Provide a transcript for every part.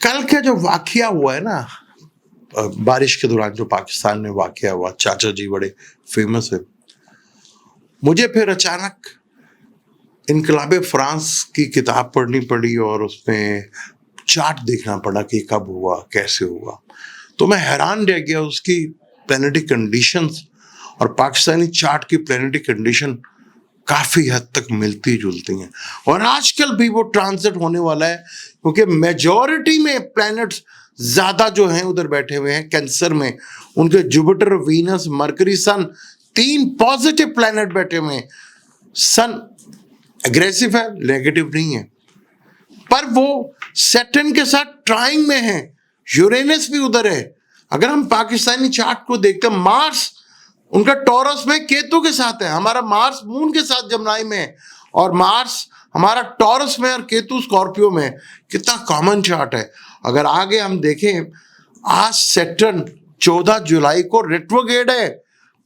कल का जो वाकया हुआ है ना, बारिश के दौरान जो पाकिस्तान में वाकया हुआ, चाचा जी बड़े फेमस है। मुझे फिर अचानक इनकलाबे फ्रांस की किताब पढ़नी पड़ी और उसमें चार्ट देखना पड़ा कि कब हुआ, कैसे हुआ। तो मैं हैरान रह गया, उसकी प्लैनेटरी कंडीशंस और पाकिस्तानी चार्ट की प्लैनेटरी कंडीशन काफी हद तक मिलती जुलती हैं, और आजकल भी वो ट्रांजिट होने वाला है, क्योंकि मेजॉरिटी में प्लैनेट्स ज्यादा जो हैं उधर बैठे हुए हैं कैंसर में। उनके जुपिटर, वीनस, मरकरी, सन, 3 पॉजिटिव प्लैनेट बैठे हुए हैं। सन एग्रेसिव है, नेगेटिव नहीं है, पर वो सैटर्न के साथ ट्राइंग में है। यूरेनस भी उधर है। अगर हम पाकिस्तानी चार्ट को देखते हैं, मार्स उनका टॉरस में केतु के साथ है, हमारा मार्स मून के साथ जमनाई में है, और मार्स हमारा टॉरस में और केतु स्कॉर्पियो में है। कितना कॉमन चार्ट है। अगर आगे हम देखें, आज सैटर्न 14 जुलाई को रेट्रोग्रेड है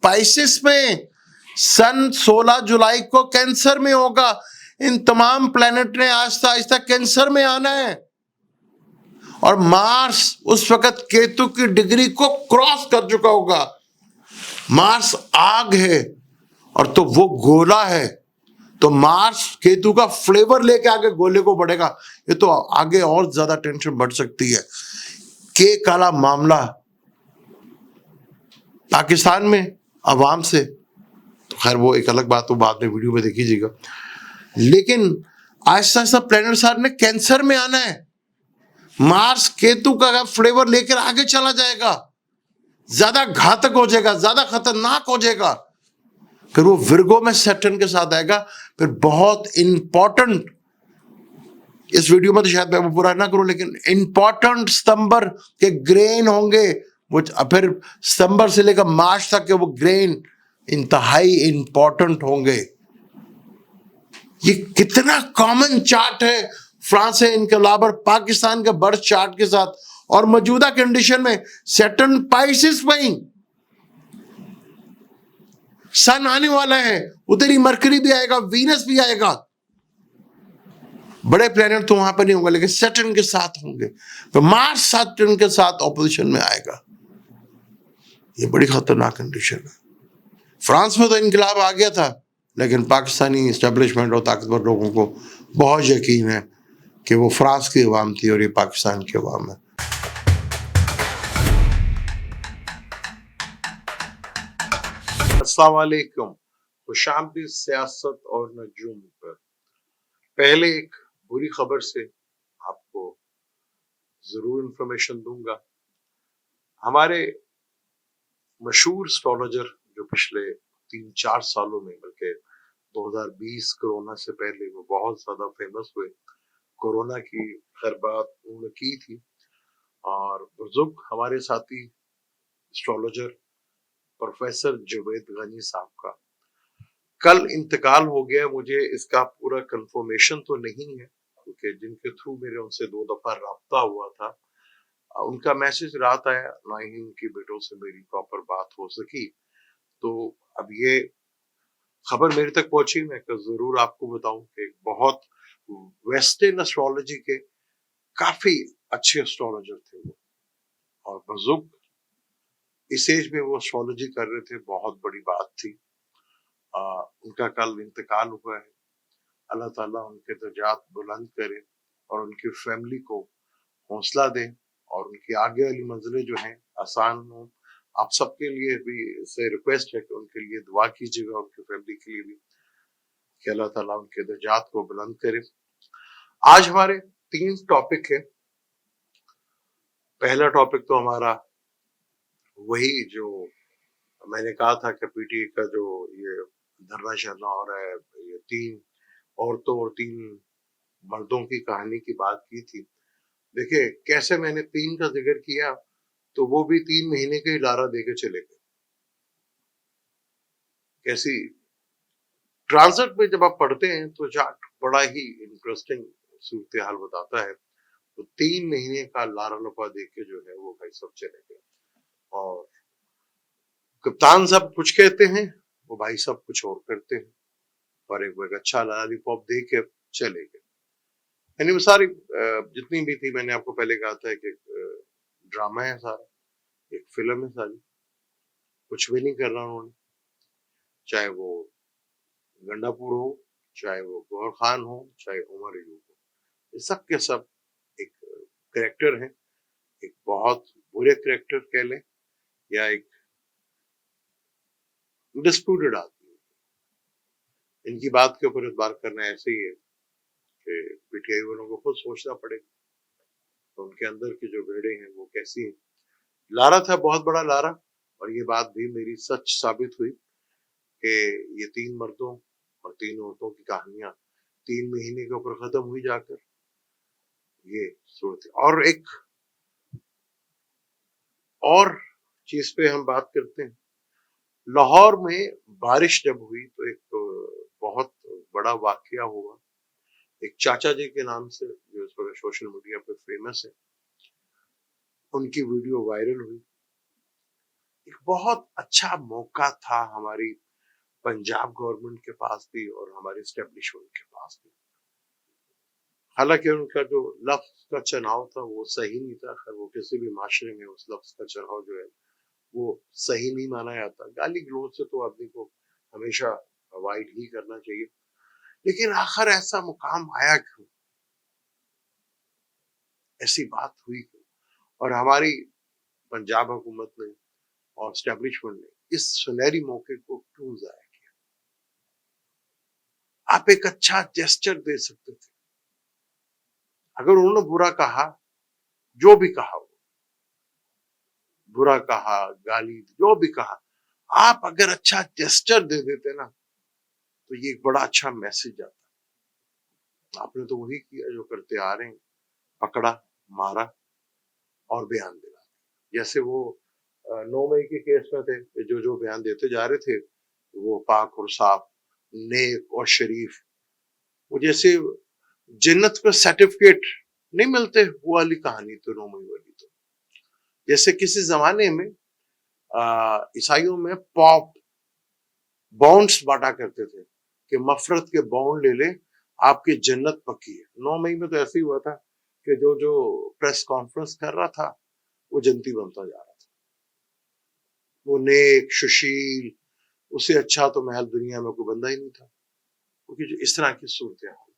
पाइसेस में, सन 16 जुलाई को कैंसर में होगा। इन तमाम प्लैनेट ने आहिस्ता आहिस्ता कैंसर में आना है, और मार्स उस वक्त केतु की डिग्री को क्रॉस कर चुका होगा। मार्स आग है और तो वो गोला है, तो मार्स केतु का फ्लेवर लेके आगे गोले को बढ़ेगा। ये तो आगे और ज्यादा टेंशन बढ़ सकती है। के काला मामला पाकिस्तान में अवाम से, तो खैर वो एक अलग बात, तो बाद में वीडियो में देख लीजिएगा। लेकिन आहिस्ता आहिस्ता प्लैनेट सारे ने कैंसर में आना है। मार्स केतु का फ्लेवर लेकर आगे चला जाएगा, ज्यादा घातक हो जाएगा, ज्यादा खतरनाक हो जाएगा। फिर वो विर्गो में सैटर्न के साथ आएगा। फिर बहुत इंपॉर्टेंट, इस वीडियो में तो शायद मैं पूरा ना करूं, लेकिन इंपॉर्टेंट सितंबर के ग्रेन होंगे वो। फिर सितंबर से लेकर मार्च तक के वो ग्रेन इंतहाई इंपॉर्टेंट होंगे। ये कितना कॉमन चार्ट है फ्रांस है इनकलाब और पाकिस्तान के बर्थ चार्ट के साथ। और मौजूदा कंडीशन में सैटर्न पाइसेस में, सन आने वाला है, उधर ही मरकरी भी आएगा, वीनस भी आएगा। बड़े प्लैनेट तो वहां पर नहीं होंगे, लेकिन सैटर्न के साथ होंगे। तो मार्स सैटर्न के साथ ऑपोजिशन में आएगा। ये बड़ी खतरनाक कंडीशन है। फ्रांस में तो इनकलाब आ गया था, लेकिन पाकिस्तानी एस्टेब्लिशमेंट और ताकतवर लोगों को बहुत यकीन है कि वो फ्रांस की अवाम थी और ये पाकिस्तान की अवाम है। अस्सलाम वालेकुम। खुशामदीद सियासत और नजूम पर। पहले एक बुरी खबर से आपको जरूर इंफॉर्मेशन दूंगा। हमारे मशहूर एस्ट्रोलॉजर जो पिछले 3-4 सालों में, बल्कि 2020 कोरोना से पहले वो बहुत ज्यादा फेमस हुए। कोरोना की खैर बात उन्होंने की थी, और बुजुर्ग हमारे साथी एस्ट्रोलॉजर प्रोफेसर जुवैद गनी साहब का कल इंतकाल हो गया। मुझे इसका पूरा कंफर्मेशन तो नहीं है, क्योंकि जिनके थ्रू मेरे उनसे 2 दफा राब्ता हुआ था, उनका मैसेज रात आया, ना ही उनकी बेटों से मेरी प्रॉपर बात हो सकी। तो अब ये खबर मेरे तक पहुंची, मैं जरूर आपको बताऊं कि बहुत वेस्टर्न एस्ट्रोलॉजी के काफी अच्छे एस्ट्रोलॉजर थे वो, और बुजुर्ग इस एज में वो एस्ट्रोलॉजी कर रहे थे, बहुत बड़ी बात थी। उनका कल इंतकाल हुआ है। अल्लाह ताला उनके दर्जात बुलंद करे और उनकी फैमिली को हौसला दे, और उनकी आगे वाली मंजिलें जो हैं आसान हो। आप सबके लिए भी से रिक्वेस्ट है कि उनके लिए दुआ कीजिएगा, उनकी फैमिली के लिए भी, कि अल्लाह ताला उनके दर्जात को बुलंद करे। आज हमारे 3 टॉपिक है। पहला टॉपिक तो हमारा वही जो मैंने कहा था कि पीटीए का जो ये धरना शरना हो रहा है, ये 3 औरतों और 3 मर्दों की कहानी की बात की थी। देखिए कैसे मैंने 3 का जिक्र किया, तो वो भी 3 महीने के लारा देके चले गए। कैसी ट्रांजिट में जब आप पढ़ते हैं तो चार्ट बड़ा ही इंटरेस्टिंग सूरत हाल बताता है। तो 3 महीने का लारा लपा देख के जो है वो भाई सब चले गए, और कप्तान साहब कुछ कहते हैं, वो भाई सब कुछ और करते हैं, और एक अच्छा लॉलीपॉप दे के चले गए। یعنی وہ ساری جتنی بھی تھی، میں نے آپ کو پہلے کہا تھا کہ ڈرامہ ہے سارا، ایک فلم ہے ساری، کچھ بھی نہیں کرنا انہوں نے، چاہے وہ گنڈا پور ہو، چاہے وہ گور خان ہو، چاہے عمر ایوب ہو، یہ سب کے سب ایک کریکٹر ہیں، ایک بہت برے کریکٹر کہہ لیں یا ایک ڈسپیوٹڈ آدمی. ان کی بات کے اوپر اعتبار کرنا ایسے ہی ہے کہ پی ٹی آئی والوں کو خود سوچنا پڑے گا ان کے اندر کی جو بھیڑیں ہیں وہ کیسی ہیں. لارا تھا بہت بڑا لارا، اور یہ بات بھی میری سچ ثابت ہوئی کہ یہ 3 مردوں اور 3 عورتوں کی کہانیاں 3 مہینے کے اوپر ختم ہوئی جا کر. یہ صورت. اور ایک اور چیز پہ ہم بات کرتے ہیں. لاہور میں بارش جب ہوئی تو ایک بہت بڑا واقعہ ہوا. ایک چاچا جی کے نام سے جو اس وقت سوشل میڈیا پہ فیمس ہے، ان کی ویڈیو وائرل ہوئی. ایک بہت اچھا موقع تھا ہماری پنجاب گورنمنٹ کے پاس بھی اور ہماری اسٹیبلشمنٹ کے پاس بھی. حالانکہ ان کا جو لفظ کا چناؤ تھا وہ صحیح نہیں تھا. خیر وہ کسی بھی معاشرے میں اس لفظ کا چناؤ جو ہے وہ صحیح نہیں مانا جاتا. گالی گلوچ سے تو آدمی کو ہمیشہ اوائڈ ہی کرنا چاہیے، لیکن آخر ایسا مقام آیا کیوں، ایسی بات ہوئی کیوں، اور ہماری پنجاب حکومت نے اور اسٹیبلشمنٹ نے اس سنہری موقع کو کیوں ضائع کیا. آپ ایک اچھا جیسچر دے سکتے تھے. اگر انہوں نے برا کہا، جو بھی کہا، برا کہا، گالی، جو بھی کہا، آپ اگر اچھا جیسچر دے دیتے نا تو یہ ایک بڑا اچھا میسج آتا. آپ نے تو وہی کیا جو کرتے آ رہے ہیں، پکڑا، مارا اور بیان دلا. جیسے وہ 9 مئی کے کیس میں تھے، جو بیان دیتے جا رہے تھے وہ پاک اور صاف، نیک اور شریف، وہ جیسے جنت کا سرٹیفکیٹ نہیں ملتے، وہ والی کہانی تو 9 مئی والی. تو جیسے کسی زمانے میں عیسائیوں میں پاپ بانڈس بانٹا کرتے تھے کہ مفرت کے بانڈ لے لیں، آپ کی جنت پکی ہے. 9 مئی میں تو ایسے ہی ہوا تھا کہ جو پریس کانفرنس کر رہا تھا وہ جنتی بنتا جا رہا تھا. وہ نیک، سشیل، اسے اچھا تو محل دنیا میں کوئی بندہ ہی نہیں تھا، کیونکہ جو اس طرح کی صورتحال تھی.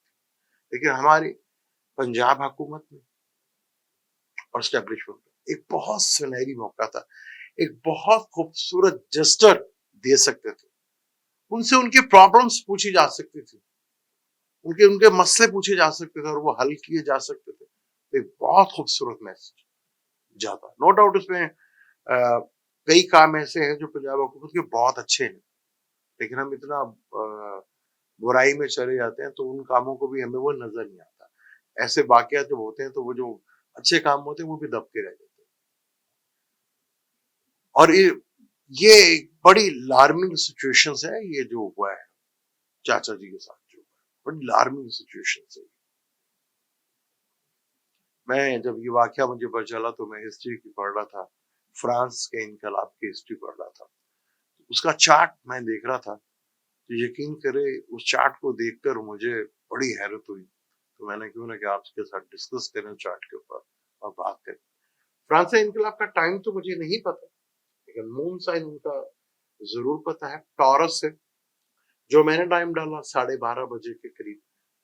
لیکن ہماری پنجاب حکومت میں اور اسٹیبلشمنٹ میں ایک بہت سنہری موقع تھا. ایک بہت خوبصورت جسٹر دے سکتے تھے. ان سے ان کی پرابلمز پوچھی جا سکتی تھی، ان کے مسئلے پوچھے جا سکتے تھے اور وہ حل کیے جا سکتے تھے. ایک بہت خوبصورت میسج جاتا. نو ڈاؤٹ اس میں کئی کام ایسے ہیں جو پنجاب حکومت کے بہت اچھے ہیں، لیکن ہم اتنا برائی میں چلے جاتے ہیں تو ان کاموں کو بھی ہمیں وہ نظر نہیں آتا. ایسے واقعات جب ہوتے ہیں تو وہ جو اچھے کام ہوتے ہیں وہ بھی دب کے رہ جاتے ہیں. اور یہ ایک بڑی لارمنگ سچویشن ہے یہ جو ہوا ہے چاچا جی کے ساتھ، جو بڑی لارمنگ سچویشن ہے. میں جب یہ واقعہ مجھے پتا چلا تو میں ہسٹری کی پڑھ رہا تھا، فرانس کے انقلاب کی ہسٹری پڑھ رہا تھا. اس کا چارٹ میں دیکھ رہا تھا تو یقین کرے اس چارٹ کو دیکھ کر مجھے بڑی حیرت ہوئی. تو میں نے کیوں نہ کہ آپ کے ساتھ ڈسکس کریں چارٹ کے اوپر اور بات کریں. فرانس انقلاب کا ٹائم تو مجھے نہیں پتا، لیکن مون سائن ان کا ضرور پتا ہے. ٹورس ہے. جو میں نے ٹائم ڈالا 12:30 بجے کے قریب،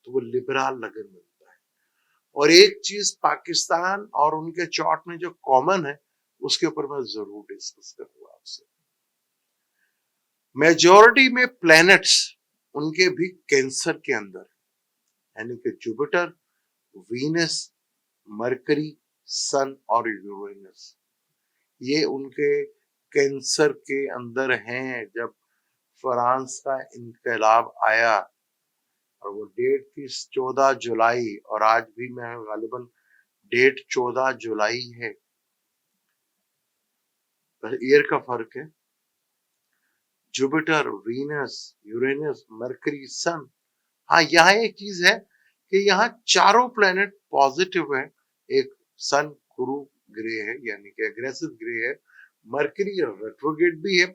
تو وہ لبرال لگن میں. اور ایک چیز پاکستان اور ان کے چارٹ میں جو کامن ہے اس کے اوپر میں ضرور ڈسکس کروں گا آپ سے. میجورٹی میں پلینٹس ان کے بھی کینسر کے اندر، یعنی کہ جوپیٹر، وینس، مرکری، سن اور یورینس، یہ ان کے کینسر کے اندر ہیں. جب فرانس کا انقلاب آیا اور وہ ڈیٹ تھی 14 جولائی، اور آج بھی میں غالباً ڈیٹ 14 جولائی ہے، ایئر کا فرق ہے. جوپیٹر، وینس، یورینس، مرکری، سن. ہاں یہاں ایک چیز ہے کہ یہاں چاروں پلانٹ پازیٹیو ہیں. ایک سن کرو گرے ہے، یعنی کہ اگریسو گرے ہے. مرکری ریٹروگیٹ بھی ہے.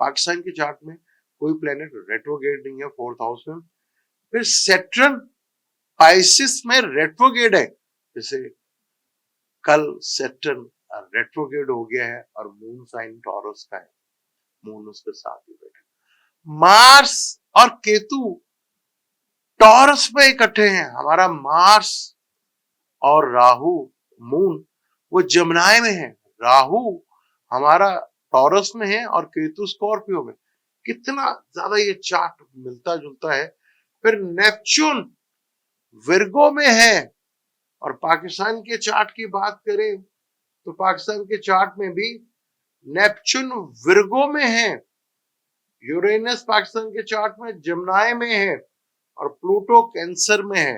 پاکستان کے چارٹ میں کوئی پلانٹ ریٹروگیٹ نہیں ہے 4th ہاؤس میں. پھر سیٹرن स्पाइसिस में रेट्रोगेड है, जैसे कल सैटर्न रेट्रोगेड हो गया है और मून साइन टॉरस का है, मून उसके साथ ही बैठे। मार्स और केतु टॉरस पे इकट्ठे हैं, हमारा मार्स और राहु मून वो जमुनाय में है, राहु हमारा टॉरस में है और केतु स्कॉर्पियो में। कितना ज्यादा ये चार्ट मिलता जुलता है। फिर नेपच्यून विर्गो में है, और पाकिस्तान के चार्ट की बात करें तो पाकिस्तान के चार्ट में भी नेपच्यून विर्गो में है, यूरेनस पाकिस्तान के चार्ट में जमुनाय में है और प्लूटो कैंसर में है।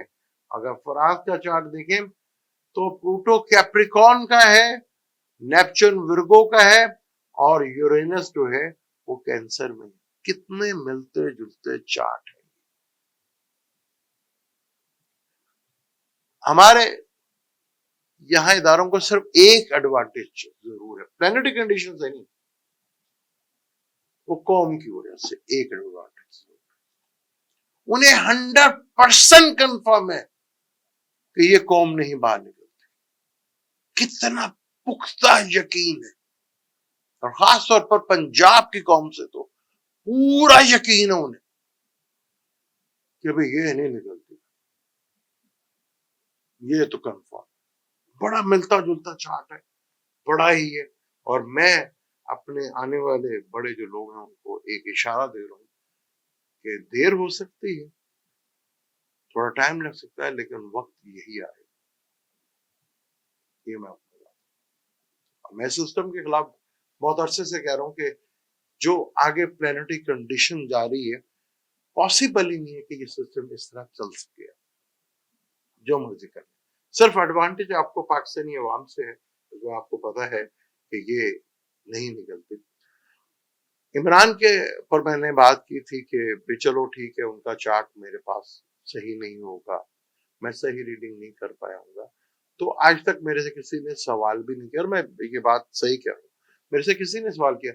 अगर फ्रांस का चार्ट देखें तो प्लूटो कैप्रिकॉर्न का है, नेपच्यून विर्गो का है और यूरेनस जो है वो कैंसर में है। कितने मिलते जुलते चार्ट है। हमारे यहां इदारों को सिर्फ एक एडवांटेज जरूर है, प्लैनेटरी कंडीशन से नहीं, वो कौम की वजह से एक एडवांटेज, उन्हें 100% कंफर्म है कि ये कौम नहीं बाहर निकलती। कितना पुख्ता यकीन है, और खास तौर पर पंजाब की कौम से तो पूरा यकीन है उन्हें कि भाई ये नहीं निकलती, ये तो कंफर्म। बड़ा मिलता जुलता चार्ट है, बड़ा ही है। और मैं अपने आने वाले बड़े जो लोग हैं उनको एक इशारा दे रहा हूं कि देर हो सकती है, थोड़ा टाइम लग सकता है, लेकिन वक्त यही आएगा। ये मैं आपको बताऊं, मैं सिस्टम के खिलाफ बहुत अरसे से कह रहा हूं कि जो आगे प्लैनेटरी कंडीशन जा रही है, पॉसिबल ही नहीं है कि ये सिस्टम इस तरह चल सके। जो मर्जी कर, सिर्फ एडवांटेज आपको पाकिस्तानी अवाम से है, जो आपको पता है कि ये नहीं निकलती। इमरान के पर मैंने बात की थी कि चलो ठीक है, उनका चार्ट मेरे पास सही नहीं होगा, मैं सही रीडिंग नहीं कर पाया हूँ, तो आज तक मेरे से किसी ने सवाल भी नहीं किया, और मैं ये बात सही कह रहा हूँ, मेरे से किसी ने सवाल किया।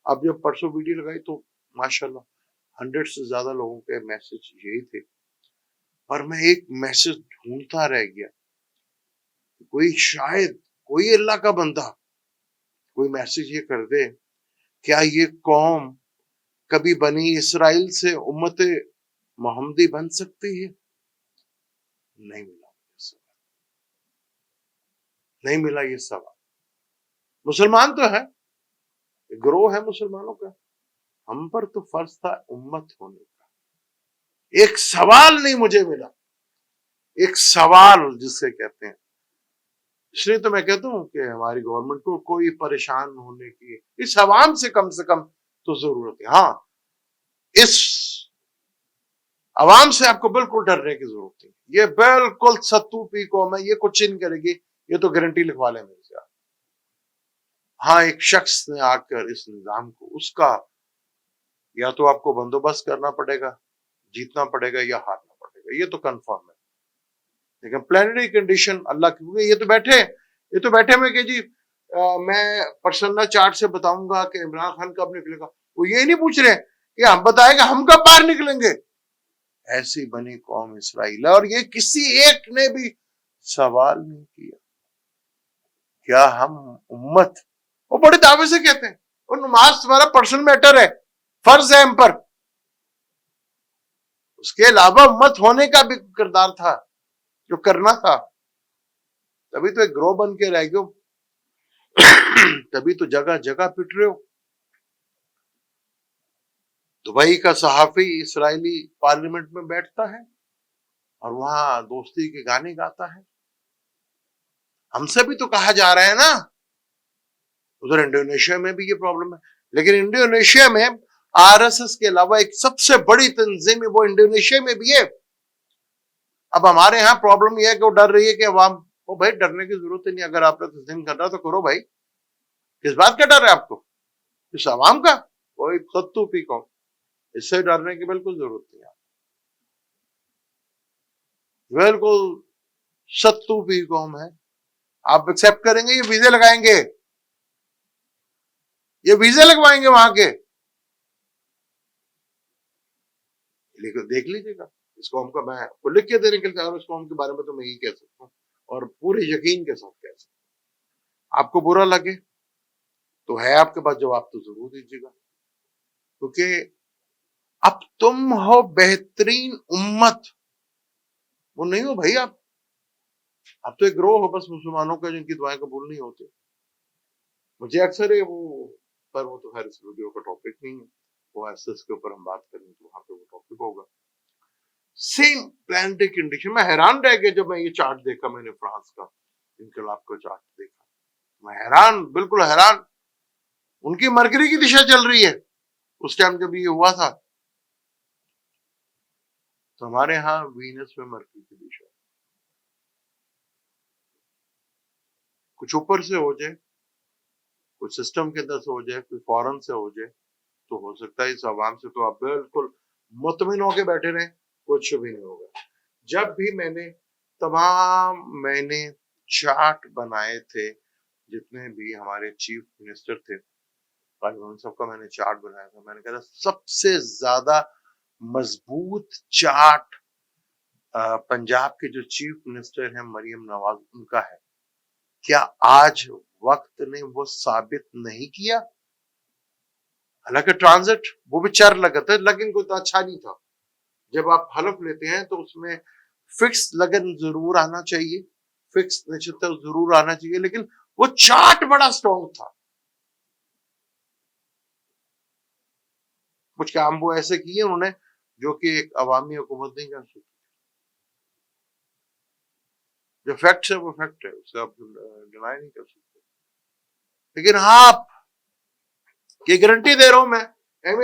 अब जब परसों वीडियो लगाई तो माशाल्लाह 100 से ज्यादा लोगों के मैसेज यही थे, पर मैं एक मैसेज ढूंढता रह गया, कोई शायद कोई अल्लाह का बंदा कोई मैसेज ये कर दे, क्या ये कौम कभी बनी इसराइल से उम्मत मोहम्मदी बन सकती है? नहीं मिला, नहीं मिला ये सवाल। मुसलमान तो है, ग्रोह है मुसलमानों का, हम पर तो फर्ज था उम्मत होने का। एक सवाल नहीं मुझे मिला, एक सवाल जिसे कहते हैं। इसलिए तो मैं कहता हूं कि हमारी गवर्नमेंट को कोई परेशान होने की, इस अवाम से कम तो जरूरत है। हाँ, इस अवाम से आपको बिल्कुल डरने की जरूरत नहीं, ये बिल्कुल सत्तू पी कौम है, ये कुछ नहीं करेगी, ये तो गारंटी लिखवा लें मेरे से। हाँ, एक शख्स ने आकर इस निजाम को, उसका या तो आपको बंदोबस्त करना पड़ेगा, जीतना पड़ेगा, या हारना पड़ेगा, ये तो कंफर्म है। लेकिन प्लैनेटरी कंडीशन अल्लाह की, ये तो बैठे में कि जी मैं पर्सनल चार्ट से बताऊंगा कि इमरान खान कब निकलेगा, वो ये नहीं पूछ रहे कि हम बताएंगे हम कब बाहर निकलेंगे। ऐसी बनी कौम इसराइल, और ये किसी एक ने भी सवाल नहीं किया क्या हम उम्मत, वो बड़े दावे से कहते हैं और नमाज तुम्हारा पर्सनल मैटर है, फर्ज है हम पर, उसके अलावा उम्मत होने का भी किरदार था जो करना था। तभी तो एक ग्रोह बन के रह गए, तभी तो जगह जगह पिट रहे हो। दुबई का सहाफी इस्राएली पार्लियामेंट में बैठता है और वहां दोस्ती के गाने गाता है। हमसे भी तो कहा जा रहा है ना, उधर इंडोनेशिया में भी ये प्रॉब्लम है, लेकिन इंडोनेशिया में आरएसएस के अलावा एक सबसे बड़ी तंजीम है, वो इंडोनेशिया में भी है। अब हमारे यहाँ प्रॉब्लम यह है कि वो डर रही है कि अवाम, वो भाई डरने की जरूरत ही नहीं, अगर आपने तस्लीम करना तो करो भाई, किस बात का डर है आपको? इस अवाम का कोई सत्तू पी कौन, इससे डरने की बिल्कुल जरूरत नहीं है। बिल्कुल सत्तू पी कौम है। आप एक्सेप्ट करेंगे, ये वीजे लगाएंगे, ये वीजे लगवाएंगे वहां के, लेकिन देख लीजिएगा اس قوم کا میں کو لکھ کے دینے کے لیے تیار ہوں، اس قوم کے بارے میں تو میں یہی کہہ سکتا ہوں اور پورے یقین کے ساتھ کہہ سکتا ہوں. آپ کو برا لگے تو ہے آپ کے پاس جواب تو ضرور دیجیے گا، کیونکہ اب تم ہو بہترین امت، وہ نہیں ہو بھائی آپ تو ایک گروہ ہو بس مسلمانوں کا جن کی دعائیں قبول نہیں ہوتی. مجھے اکثر وہ پر وہ تو خیر اس ویڈیو کا ٹاپک نہیں ہے، وہ ایسے اس کے اوپر ہم بات کریں تو وہاں پہ وہ ٹاپک ہوگا. سیم پلانٹک کنڈیشن. میں حیران رہ گیا جب میں یہ چارٹ دیکھا، میں نے فرانس کا انقلاب کا چارٹ دیکھا، میں حیران، بالکل حیران. ان کی مرکری کی دشا چل رہی ہے اس ٹائم جب یہ ہوا تھا، تو ہمارے ہاں وینس میں مرکری کی دشا. کچھ اوپر سے ہو جائے، کچھ سسٹم کے اندر سے ہو جائے، کوئی فورن سے ہو جائے، تو ہو سکتا ہے اس عوام سے تو آپ بالکل مطمئن ہو کے بیٹھے رہیں، کچھ بھی نہیں ہوگا. جب بھی میں نے چارٹ بنائے تھے، جتنے بھی ہمارے چیف منسٹر تھے ان سب کا میں نے چارٹ بنایا تھا، میں نے کہا تھا سب سے زیادہ مضبوط چارٹ پنجاب کے جو چیف منسٹر ہیں مریم نواز ان کا ہے. کیا آج وقت نے وہ ثابت نہیں کیا؟ حالانکہ ٹرانزٹ وہ بھی چر لگا تھا، لیکن کوئی تو اچھا نہیں تھا. جب آپ حلف لیتے ہیں تو اس میں فکس لگن ضرور آنا چاہیے، فکس نشستر ضرور آنا چاہیے، لیکن وہ چارٹ بڑا سٹرونگ تھا. کچھ کام وہ ایسے کیے انہوں نے جو کہ ایک عوامی حکومت نہیں کر سکتی. جو فیکٹ ہے وہ فیکٹ ہے، اسے آپ ڈینائی نہیں کر سکتے. لیکن ہاں آپ کی گارنٹی دے رہا ہوں میں،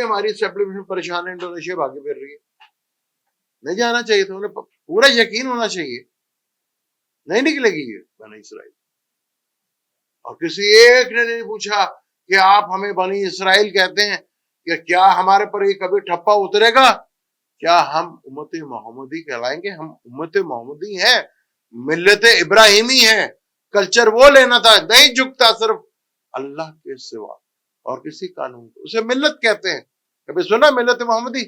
ہماری اسٹیبلشمنٹ پریشان ہے، انڈونیشیا بھاگے پھر رہی ہے. نہیں جانا چاہیے تھا، انہیں پورا یقین ہونا چاہیے نہیں نکلے گی یہ بنی اسرائیل. اور کسی ایک نے نہیں پوچھا کہ آپ ہمیں بنی اسرائیل کہتے ہیں کہ کیا ہمارے پر یہ کبھی ٹھپا اترے گا؟ کیا ہم امت محمدی کہلائیں گے؟ ہم امت محمدی ہیں، ملت ابراہیمی ہیں. کلچر وہ لینا تھا، نہیں جھکتا صرف اللہ کے سوا اور کسی قانون کو. اسے ملت کہتے ہیں. کبھی سنا ملت محمدی؟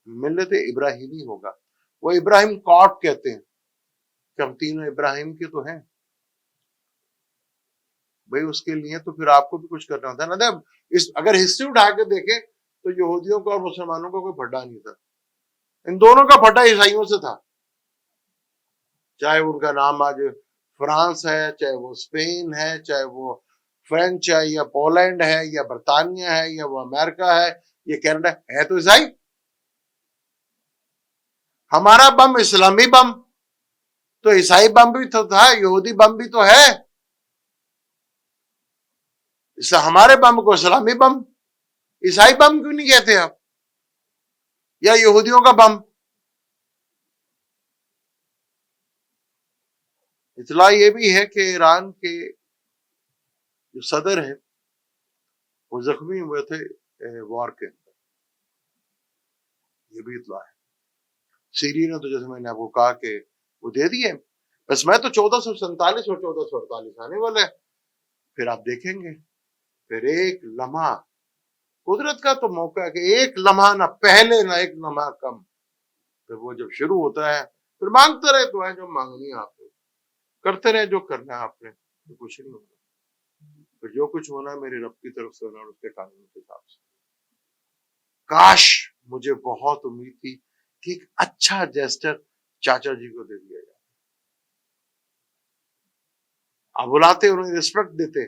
ملت ابراہیمی ہوگا. وہ ابراہیم کاٹ کہتے ہیں کہ ہم تینوں ابراہیم کے تو ہیں. بھائی اس کے لیے تو پھر آپ کو بھی کچھ کرنا ہوتا ہے نا. اگر ہسٹری اٹھا کے دیکھیں تو یہودیوں کا اور مسلمانوں کا کوئی پھڈا نہیں تھا، ان دونوں کا پھڈا عیسائیوں سے تھا. چاہے ان کا نام آج فرانس ہے، چاہے وہ اسپین ہے، چاہے وہ فرینچ ہے، یا پولینڈ ہے، یا برطانیہ ہے، یا وہ امریکہ ہے، یا کینیڈا ہے تو عیسائی. ہمارا بم اسلامی بم تو عیسائی بم بھی تو تھا، یہودی بم بھی تو ہے. ہمارے بم کو اسلامی بم، عیسائی بم کیوں نہیں کہتے آپ، یا یہودیوں کا بم؟ اطلاع یہ بھی ہے کہ ایران کے جو صدر ہیں وہ زخمی ہوئے تھے وار کے اندر، یہ بھی اطلاع ہے. سیری نے تو جیسے میں نے آپ کو کہا کہ وہ دے دیے. بس میں تو 1447 اور 1448 آنے والا ہے، پھر آپ دیکھیں گے. پھر ایک لمحہ قدرت کا تو موقع ہے کہ ایک لمحہ نہ پہلے نہ ایک لمحہ کم. پھر وہ جب شروع ہوتا ہے پھر مانگتے رہے تو ہے جو مانگنی ہے آپ نے، کرتے رہے جو کرنا ہے آپ نے، تو کچھ نہیں ہوگا. پھر جو کچھ ہونا ہے میرے رب کی طرف سے ہونا اور اس کے قانون کے حساب سے. کاش مجھے بہت امید تھی کہ ایک اچھا جیسٹر چاچا جی کو دے دیا جائے. آپ بلاتے انہیں ریسپیکٹ دیتے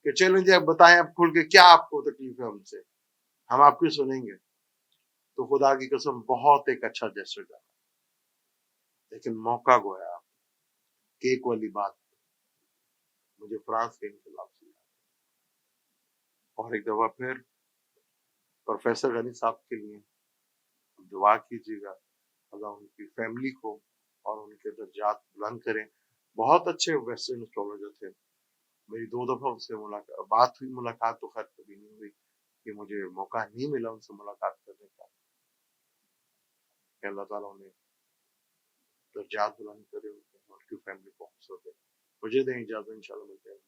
کہ چلیں جی اب بتائیں اب کھل کے کیا آپ کو تکلیف ہے ہم سے، ہم آپ کی سنیں گے. تو خدا کی قسم بہت ایک اچھا جیسٹر جانا. لیکن موقع گویا کیک والی بات مجھے فرانس کے انقلاب سے. اور ایک دفعہ پھر پروفیسر غنی صاحب کے لیے دعا کیجیے گا، اللہ ان کی فیملی کو اور ان کے درجات بلند کریں. بہت اچھے ویسٹرن اسٹرالوجر تھے. میری 2 دفعہ ان سے بات ہوئی، ملاقات تو خیر کبھی نہیں ہوئی کہ مجھے موقع نہیں ملا ان سے ملاقات کرنے کا. کہ اللہ تعالیٰ انہیں درجات بلند کرے، ان کی فیملی کو حوصلہ دے. مجھے دیں اجازت، انشاءاللہ ملتے ہیں.